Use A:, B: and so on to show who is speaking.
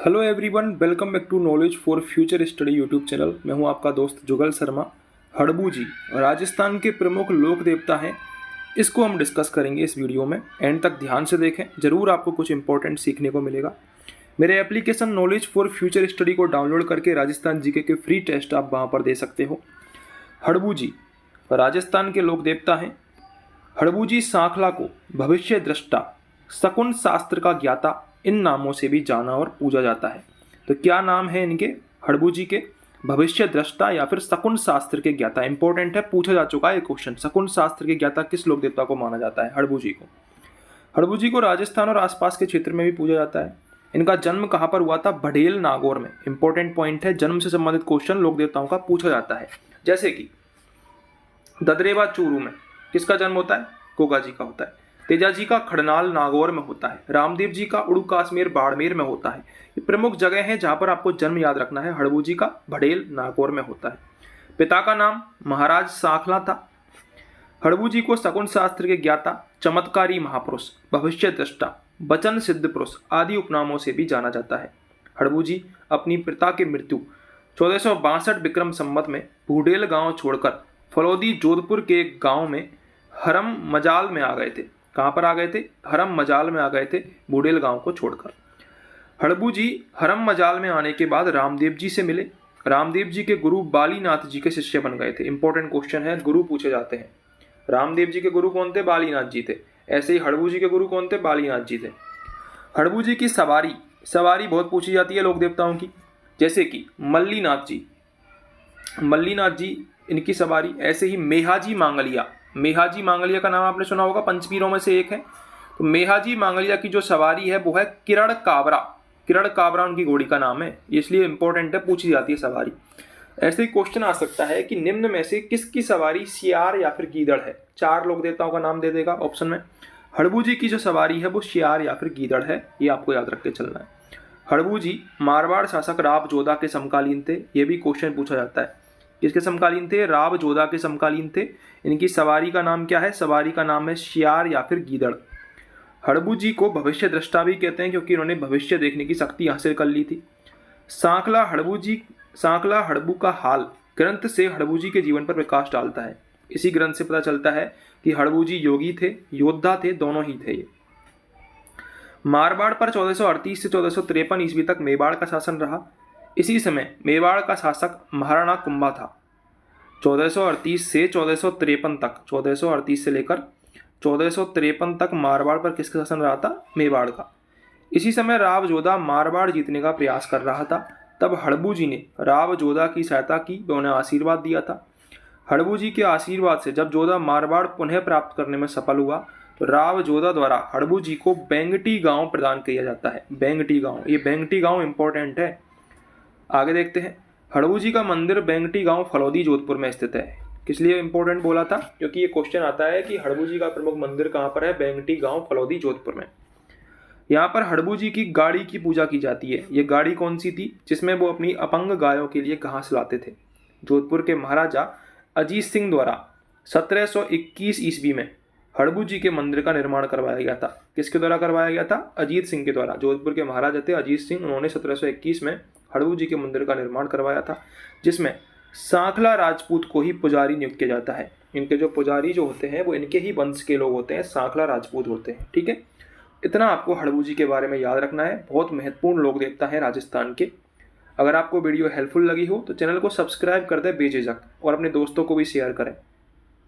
A: Hello everyone, welcome back to knowledge for future study YouTube channel. मैं हूं आपका दोस्त जुगल शर्मा। हड़बू जी राजस्थान के प्रमुख लोक देवता हैं। इसको हम डिस्कस करेंगे इस वीडियो में। एंड तक ध्यान से देखें, ज़रूर आपको कुछ इंपॉर्टेंट सीखने को मिलेगा। मेरे application knowledge for future study को डाउनलोड करके राजस्थान जीके के फ्री टेस्ट आप वहाँ पर दे सकते हो। हड़बू जी राजस्थान के लोक देवता हैं। हड़बू जी सांखला को भविष्य दृष्टा, शकुन शास्त्र का ज्ञाता, इन नामों से भी जाना और पूजा जाता है। तो क्या नाम है इनके? हड़बू जी के भविष्य दृष्टा या फिर शकुन शास्त्र के ज्ञाता। इंपॉर्टेंट है, पूछा जा चुका है क्वेश्चन। शकुन शास्त्र के ज्ञाता किस लोक देवता को माना जाता है? हड़बू जी को। हड़बू जी को राजस्थान और आसपास के क्षेत्र में भी पूजा जाता है। इनका जन्म कहाँ पर हुआ था? भडेल नागौर में। इंपॉर्टेंट पॉइंट है, जन्म से संबंधित क्वेश्चन लोक देवताओं का पूछा जाता है। जैसे कि ददरेवा चूरू में किसका जन्म होता है? गोगा जी का होता है। तेजा जी का खड़नाल नागौर में होता है। रामदेव जी का उड़ू काश्मीर बाड़मेर में होता है। ये प्रमुख जगह हैं जहां पर आपको जन्म याद रखना है। हड़बू जी का भडेल नागौर में होता है। पिता का नाम महाराज सांखला था। हड़बू जी को शकुन शास्त्र के ज्ञाता, चमत्कारी महापुरुष, भविष्य दृष्टा, वचन सिद्ध पुरुष आदि उपनामों से भी जाना जाता है। हड़बू जी अपनी पिता की मृत्यु 1462 विक्रम संवत में भूडेल गांव छोड़कर फलौदी जोधपुर के एक गांव में हरम मजाल में आ गए थे। कहाँ पर आ गए थे? हरम मजाल में आ गए थे, बूढ़ेल गांव को छोड़कर। हड़बू जी हरम मजाल में आने के बाद रामदेव जी से मिले। रामदेव जी के गुरु बालीनाथ जी के शिष्य बन गए थे। इंपॉर्टेंट क्वेश्चन है, गुरु पूछे जाते हैं। रामदेव जी के गुरु कौन थे? बालीनाथ जी थे। ऐसे ही हड़बू जी के गुरु कौन थे? बालीनाथ जी थे। हड़बू जी की सवारी बहुत पूछी जाती है लोक देवताओं की। जैसे कि मल्लीनाथ जी इनकी सवारी। ऐसे ही मेहाजी मांगलिया का नाम आपने सुना होगा, पंचपीरों में से एक है। तो मेहाजी मांगलिया की जो सवारी है वो है किरण काबरा उनकी घोड़ी का नाम है, इसलिए इंपॉर्टेंट है, पूछी जाती है सवारी। ऐसे ही क्वेश्चन आ सकता है कि निम्न में से किसकी सवारी शियार या फिर गीदड़ है? 4 लोक देवताओं का नाम दे देगा ऑप्शन में। हड़बू जी की जो सवारी है वो शियार या फिर गीदड़ है, ये आपको याद रख के चलना है। हड़बू जी मारवाड़ शासक राव जोधा के समकालीन थे। ये भी क्वेश्चन पूछा जाता है। किसके समकालीन थे? राव जोधा के समकालीन थे। इनकी सवारी का नाम क्या है? सवारी का नाम है शियार या फिर गीदड़। हड़बू जी को भविष्य दृष्टा भी कहते हैं क्योंकि इन्होंने भविष्य देखने की शक्ति हासिल कर ली थी। सांखला हड़बू का हाल ग्रंथ से हड़बू जी के जीवन पर प्रकाश डालता है। इसी ग्रंथ से पता चलता है कि हड़बू जी योगी थे, योद्धा थे, दोनों ही थे ये। मारवाड़ पर 1438 से 1453 ईस्वी तक मेवाड़ का शासन रहा। इसी समय मेवाड़ का शासक महाराणा कुंभा था। 1438 से 1453 तक, 1438 से लेकर 1453 तक मारवाड़ पर किसका शासन रहा था? मेवाड़ का। इसी समय राव जोधा मारवाड़ जीतने का प्रयास कर रहा था। तब हड़बू जी ने राव जोधा की सहायता की, उन्हें आशीर्वाद दिया था। हड़बू जी के आशीर्वाद से जब जोधा मारवाड़ पुनः प्राप्त करने में सफल हुआ तो राव जोधा द्वारा हड़बू जी को बेंगटी गांव प्रदान किया जाता है। बेंगटी गांव, ये बेंगटी गांव इंपॉर्टेंट है। आगे देखते हैं। हड़बू जी का मंदिर बेंगटी गांव फलौदी जोधपुर में स्थित है। किस लिए इंपॉर्टेंट बोला था? क्योंकि ये क्वेश्चन आता है कि हड़बू जी का प्रमुख मंदिर कहाँ पर है? बेंगटी गांव फलौदी जोधपुर में। यहाँ पर हड़बू जी की गाड़ी की पूजा की जाती है। ये गाड़ी कौन सी थी जिसमें वो अपनी अपंग गायों के लिए घास लाते थे? जोधपुर के महाराजा अजीत सिंह द्वारा 1721 ईस्वी में हड़बू जी के मंदिर का निर्माण करवाया गया था। किसके द्वारा करवाया गया था? अजीत सिंह के द्वारा। जोधपुर के महाराजा थे अजीत सिंह, उन्होंने 1721 में हड़बू जी के मंदिर का निर्माण करवाया था, जिसमें सांखला राजपूत को ही पुजारी नियुक्त किया जाता है। इनके जो पुजारी जो होते हैं वो इनके ही वंश के लोग होते हैं, सांखला राजपूत होते हैं। ठीक है, इतना आपको हड़बू जी के बारे में याद रखना है। बहुत महत्वपूर्ण लोक देवता है राजस्थान के। अगर आपको वीडियो हेल्पफुल लगी हो तो चैनल को सब्सक्राइब कर दें बेझिझक और अपने दोस्तों को भी शेयर करें।